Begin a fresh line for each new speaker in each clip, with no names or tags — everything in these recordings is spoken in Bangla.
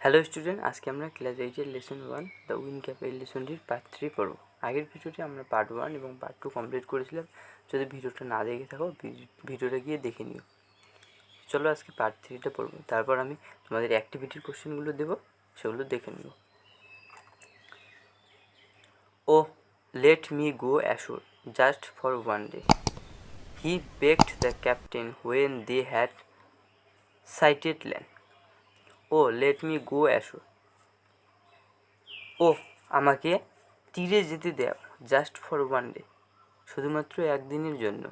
হ্যালো স্টুডেন্ট, আজকে আমরা ক্লাস 8-এর লেসন 1 দ্য উইন ক্যাপ এই লেসনটির পার্ট 3 পড়ব। আগের ভিডিওটি আমরা পার্ট 1 এবং পার্ট 2 কমপ্লিট করেছিলাম। যদি ভিডিওটা না দেখে থাকো ভিডিওটা গিয়ে দেখে নিও। চলো আজকে পার্ট 3টা পড়ব, তারপর আমি তোমাদের অ্যাক্টিভিটির কোশ্চেনগুলো দেবো, সেগুলো দেখে নিও। Oh let me go ashore just for one day, he begged the captain when they had sighted land. Oh let me go ashore, ও আমাকে তীরে যেতে দাও, জাস্ট ফর ওয়ান ডে, শুধুমাত্র একদিনের জন্য।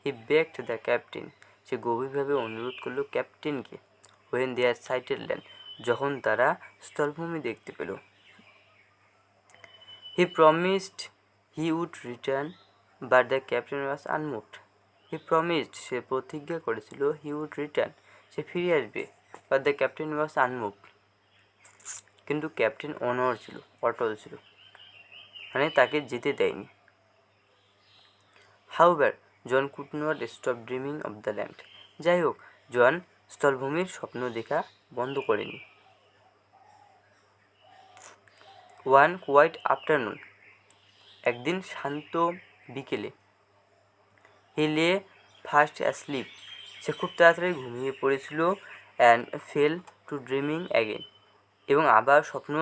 হি বেগড দ্য ক্যাপ্টেন, সে গভীরভাবে অনুরোধ করলো ক্যাপ্টেনকে। When they are sighted land, যখন তারা স্থলভূমি দেখতে পেল। He promised he would return but the captain was unmoved. He promised, সে প্রতিজ্ঞা করেছিল, হি উড রিটার্ন, সে ফিরে আসবে, but the captain was unmoved, কিন্তু ক্যাপ্টেন অনড় ছিল, অটল ছিল, মানে তাকে যেতে দেয়নি। However John could not stop dreaming of the land, যাই হোক জন স্থলভূমির স্বপ্ন দেখা বন্ধ করেনি। ওয়ান কোয়াইট আফটারনুন, একদিন শান্ত বিকেলে। হি লে ফাস্ট অ্যাসলিপ, সে খুব তাড়াতাড়ি ঘুমিয়ে পড়েছিল। And fell to dreaming again, এবং আবার স্বপ্ন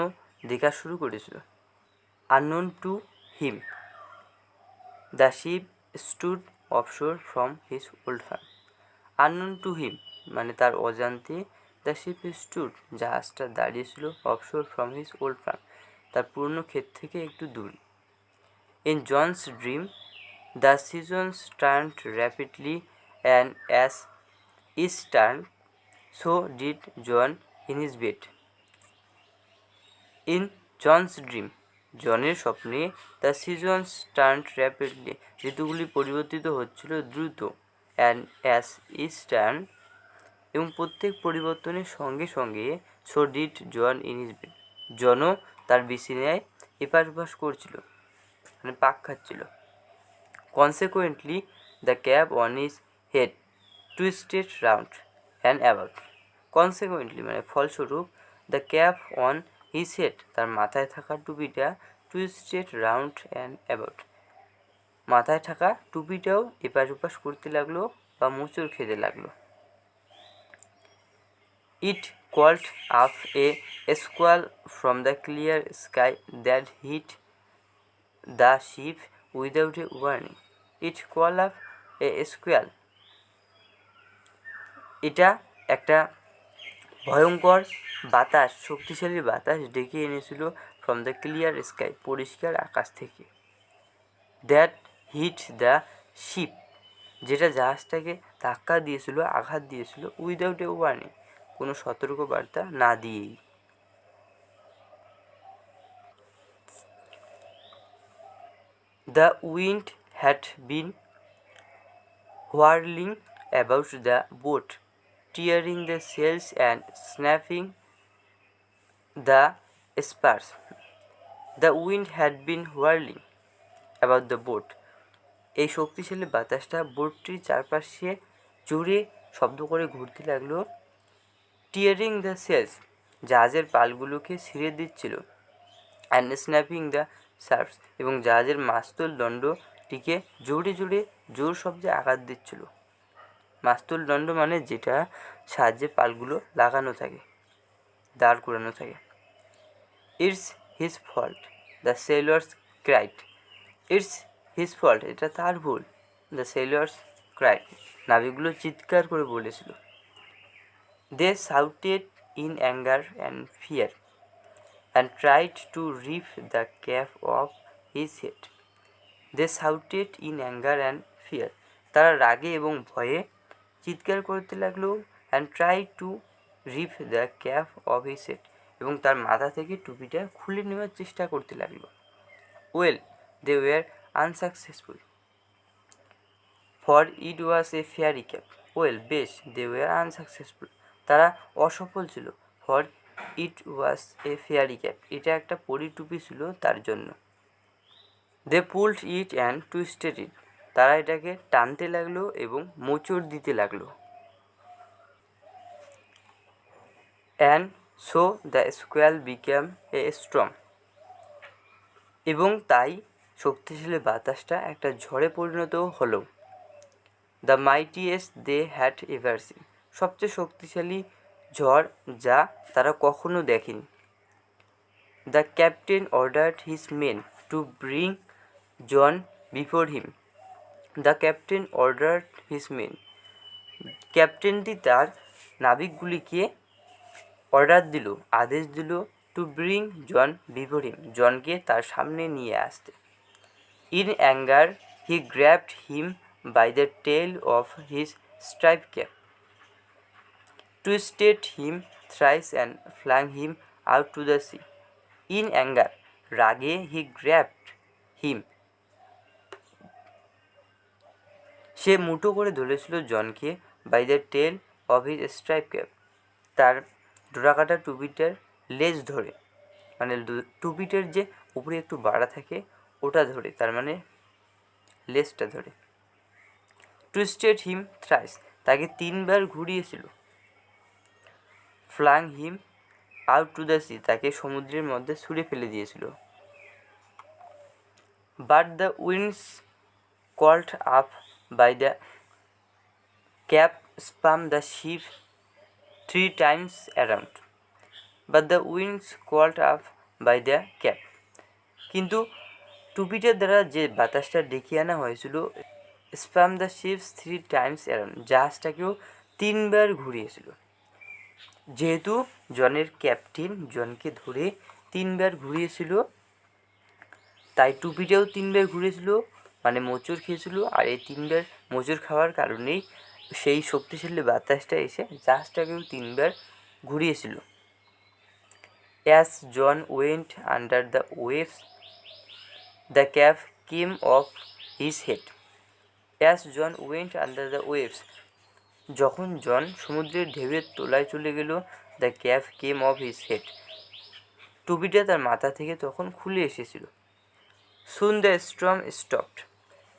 দেখা শুরু করেছিল। Unknown to him, the ship stood offshore from his old farm. Unknown to him মানে তার অজান্তে, দ্য শিপ স্টুড, জাহাজটা দাঁড়িয়েছিল, offshore from his old farm, তার পুরনো ক্ষেত থেকে একটু দূরে। In John's dream the seasons turned rapidly, and as is turn so did John in his bed. In John's dream, জনের স্বপ্নে, দ্য সিজনস টার্নড র্যাপিডলি, ঋতুগুলি পরিবর্তিত হচ্ছিল দ্রুত। অ্যান্ড অ্যাজ ইজ টার্ন, এবং প্রত্যেক পরিবর্তনের সঙ্গে সঙ্গে, so did John in his bed, জনও তার বিছানায় এপাশ ওপাশ করছিল, মানে পাক খাচ্ছিল। Consequently the cap on his head twisted round and about. Consequently মানে ফলস্বরূপ, the cap on his head, তার মাথায় থাকা টুপিটা, টুইস্টেড রাউন্ড অ্যান্ড অ্যাবাউট, মাথায় থাকা টুপিটাও এপাশ ওপাশ করতে লাগলো বা মোচড় খেতে লাগলো। It called up a squall from the clear sky that hit the ship without a warning. It called up a squall. এটা একটা ভয়ঙ্কর বাতাস, শক্তিশালী বাতাস ডেকে এনেছিল ফ্রম দ্য ক্লিয়ার স্কাই, পরিষ্কার আকাশ থেকে। দ্যাট হিট দ্য শিপ, যেটা জাহাজটাকে ধাক্কা দিয়েছিল, আঘাত দিয়েছিল, উইদাউট এ ওয়ার্নিং, কোনো সতর্কবার্তা না দিয়েই। The wind had been whirling about the boat, tearing the sails and snapping the spars. The wind had been whirling about the boat. এই শক্তিশালী বাতাসটা বোটটির চারপাশে জোরে শব্দ করে ঘুরতে লাগলো। টিয়ারিং দ্য সেলস, জাহাজের পালগুলোকে ছিঁড়ে দিচ্ছিল। অ্যান্ড স্ন্যাপিং দ্য সার্ভস, এবং জাহাজের মাস্তুল দণ্ডটিকে জোরে জোরে জোর শব্দে আঘাত দিচ্ছিল। মাস্তুল দণ্ড মানে যেটা সাহায্যে পালগুলো লাগানো থাকে, দাঁড় করানো থাকে। It's his fault, the sailors cried. It's his fault, এটা তার ভুল। দ্য সেলর্স ক্রাইড, নাবিকগুলো চিৎকার করে বলেছিল। They shouted in anger and fear and tried to rip the cap off his head. They shouted in anger and fear. তারা রাগে এবং ভয়ে চিৎকার করতে লাগলো। and tried to rip the cap off his head, এবং তার মাথা থেকে টুপিটা খুলে নেওয়ার চেষ্টা করতে লাগলো। well, they were unsuccessful, for it was a fairy cap. well, বেশ, they were unsuccessful, তারা অসফল ছিল। for it was A fairy cap, এটা একটা পরি টুপি ছিল তার জন্য। দে পুলড ইট অ্যান্ড টুইস্টেড ইট, তারা এটাকে টানতে লাগলো এবং মোচড় দিতে লাগলো। And so the squall became a storm. এবং তাই শক্তিশালী বাতাসটা একটা ঝড়ে পরিণত হলো। The mightiest they had ever seen, সবচেয়ে শক্তিশালী ঝড় যা তারা কখনো দেখেনি। The captain ordered his men to bring John before him. The captain ordered his men, ক্যাপ্টেনটি তার নাবিকগুলিকে অর্ডার দিল, আদেশ দিল, to bring John before him, জনকে তার সামনে নিয়ে আসতে। In anger he grabbed him by the tail of his stripe cap, twisted him thrice and flung him out to the C. In anger, রাগে, হি গ্র্যাবড হিম, সে মুঠো করে ধরেছিল জনকে, by the tail of his stripe cap, তার ডোরাকাটা টুপিটার লেজ ধরে, মানে টুপিটার যে উপরে একটু বাড়া থাকে ওটা ধরে, তার মানে লেজটা ধরে। টুইস্টেড হিম থ্রাইস, তাকে 3বার ঘুরিয়েছিল। Flung him out to the sea, তাকে সমুদ্রের মধ্যে ছুঁড়ে ফেলে দিয়েছিল। But the winds called up by the cap spun the ship 3 times around. But the winds called up by the cap, কিন্তু টুপিটার দ্বারা যে বাতাসটা ডেকে আনা হয়েছিল, spun the ships 3 times around, জাহাজটাকেও 3বার ঘুরিয়েছিল। যেহেতু জনের ক্যাপ্টেন জনকে ধরে 3বার ঘুরিয়েছিল, তাই টুপিটাও 3বার ঘুরেছিল, মানে মোচড় খেয়েছিল। আর এই 3বার মোচড় খাওয়ার কারণেই সেই শক্তিশালী বাতাসটা এসে জাহাজটাকেও 3বার ঘুরিয়েছিল। As John went under the waves the cap came off his head. As John went under the waves, যখন জন সমুদ্রের ঢেউয়ের তলায় চলে গেল, the cap came off his head, টুপিটা তার মাথা থেকে তখন খুলে এসেছিল। সুন দ্য স্টর্ম স্টপড,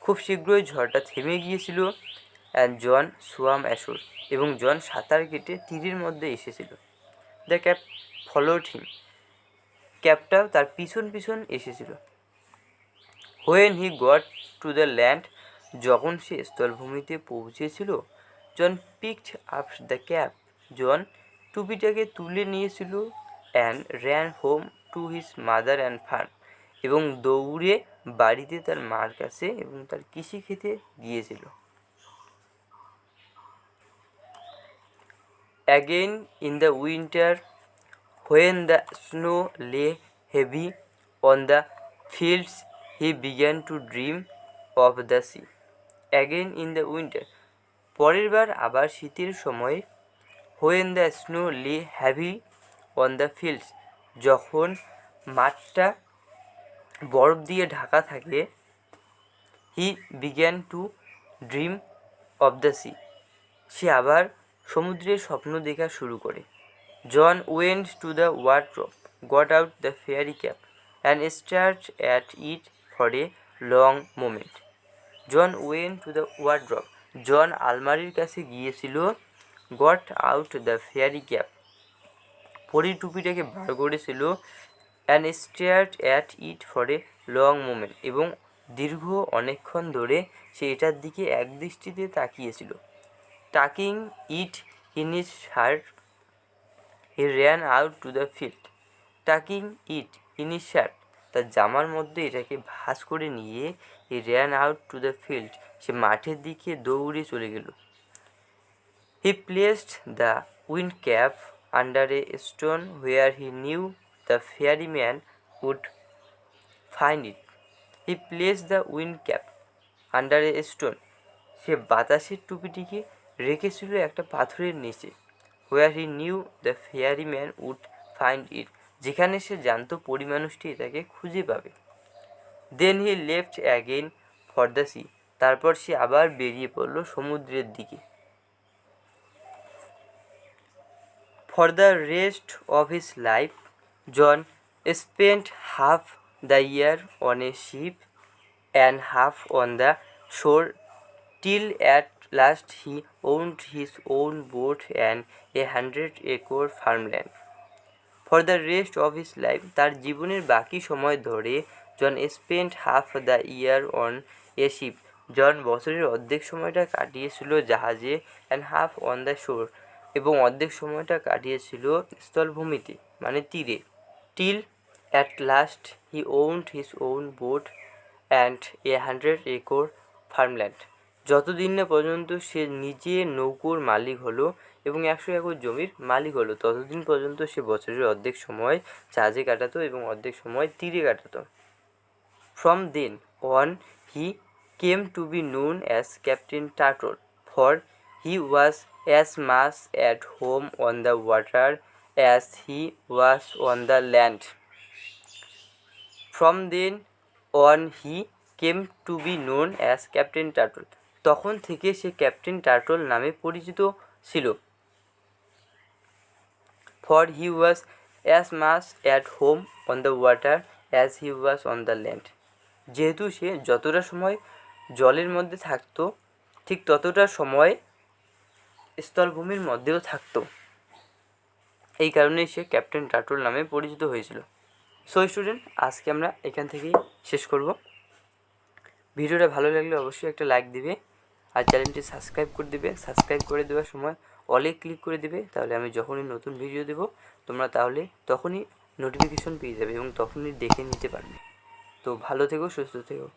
খুব শীঘ্রই ঝড়টা থেমে গিয়েছিল। অ্যান্ড জন সোয়াম অ্যাশোর, এবং জন সাঁতার কেটে তীরের মধ্যে এসেছিল। দ্য ক্যাপ ফলোড হিম, ক্যাপটাও তার পিছন পিছন এসেছিল। When he got to the land, যখন সে স্থলভূমিতে পৌঁছেছিল, জন পিকড আপ দ্য ক্যাপ, জন টুপিটাকে তুলে নিয়েছিল। And ran home to his mother and farm, এবং দৌড়ে বাড়িতে তার মার কাছে এবং তার কৃষি খেতে গিয়েছিল। Again in the winter, when the snow lay heavy on the fields, he began to dream of the sea. Again in the winter, পরের বার আবার শীতের সময়, when the snow lay heavy on the fields, যখন মাঠটা বরফ দিয়ে ঢাকা থাকে, he began to dream of the sea, সে আবার সমুদ্রের স্বপ্ন দেখা শুরু করে। জন went to the wardrobe, got out the fairy cap, and stared at it for a long moment. John went to the wardrobe, জন আলমারির কাছে গিয়েছিল। got out the fairy cap, পরীর টুপিটাকে বার করেছিল। and stared at it for a long moment, এবং দীর্ঘ অনেকক্ষণ ধরে সে এটার দিকে একদৃষ্টিতে তাকিয়েছিল। tucking it in his shirt, he ran out to the field. tucking it in his shirt, তার জামার মধ্যে এটাকে ভাঁজ করে নিয়ে, he ran out to the field, সে মাঠের দিকে দৌড়ে চলে গেল। he placed the wind cap under a stone where he knew the ferryman would find it. he placed the wind cap under a stone, সে বাতাসের টুপিটিকে রেখেছিল একটা পাথরের নিচে। where he knew the ferryman would find it, যেখানে সে জানতো পরিমানুষটি এটাকে খুঁজে পাবে। then he left again for the sea, তারপর সে আবার বেরিয়ে পড়ল সমুদ্রের দিকে। for the rest of his life, John spent half the year on a ship and half on the shore, till at last he owned his own boat and 100-acre farmland. For the rest of his life, তার জীবনের বাকি সময় ধরে John spent half the year on a ship, John বছরের অর্ধেক সময়টা কাটিয়েছিল জাহাজে, অ্যান্ড হাফ অন দ্য শোর, এবং অর্ধেক সময়টা কাটিয়েছিল স্থলভূমিতে মানে তীরে, till at last he owned his own boat and 100 acre farmland, যতদিন না পর্যন্ত সে নিজে নৌকোর মালিক হলো এবং 100 একর জমির মালিক হলো, ততদিন পর্যন্ত সে বছরের অর্ধেক সময় জাহাজে কাটাতো এবং অর্ধেক সময় তীরে কাটাতো। From then on he came to be known as captain Turtle, for he was as much at home on the water as he was on the land. From then on he came to be known as captain Turtle, তখন থেকে সে ক্যাপ্টেন টার্টল নামে পরিচিত ছিল। For he was as much at home on the water as he was on the land, যেহেতু সে যতটা সময় জলের মধ্যে থাকতো ঠিক ততটা সময় স্থলভূমির মধ্যেও থাকতো, এই কারণেই সে ক্যাপ্টেন টার্টল নামে পরিচিত হয়েছিল। সো স্টুডেন্ট, আজকে আমরা এখান থেকেই শেষ করব। ভিডিওটা ভালো লাগলে অবশ্যই একটা লাইক দিবে আর চ্যানেলটি সাবস্ক্রাইব করে দিবে। সাবস্ক্রাইব করে দেওয়ার সময় অলে ক্লিক করে দিবে, তাহলে আমি যখনই নতুন ভিডিও দেব তোমরা তাহলে তখনই নোটিফিকেশন পেয়ে যাবে এবং তখনই দেখে নিতে পারবে। তো ভালো থেকো, সুস্থ থেকো।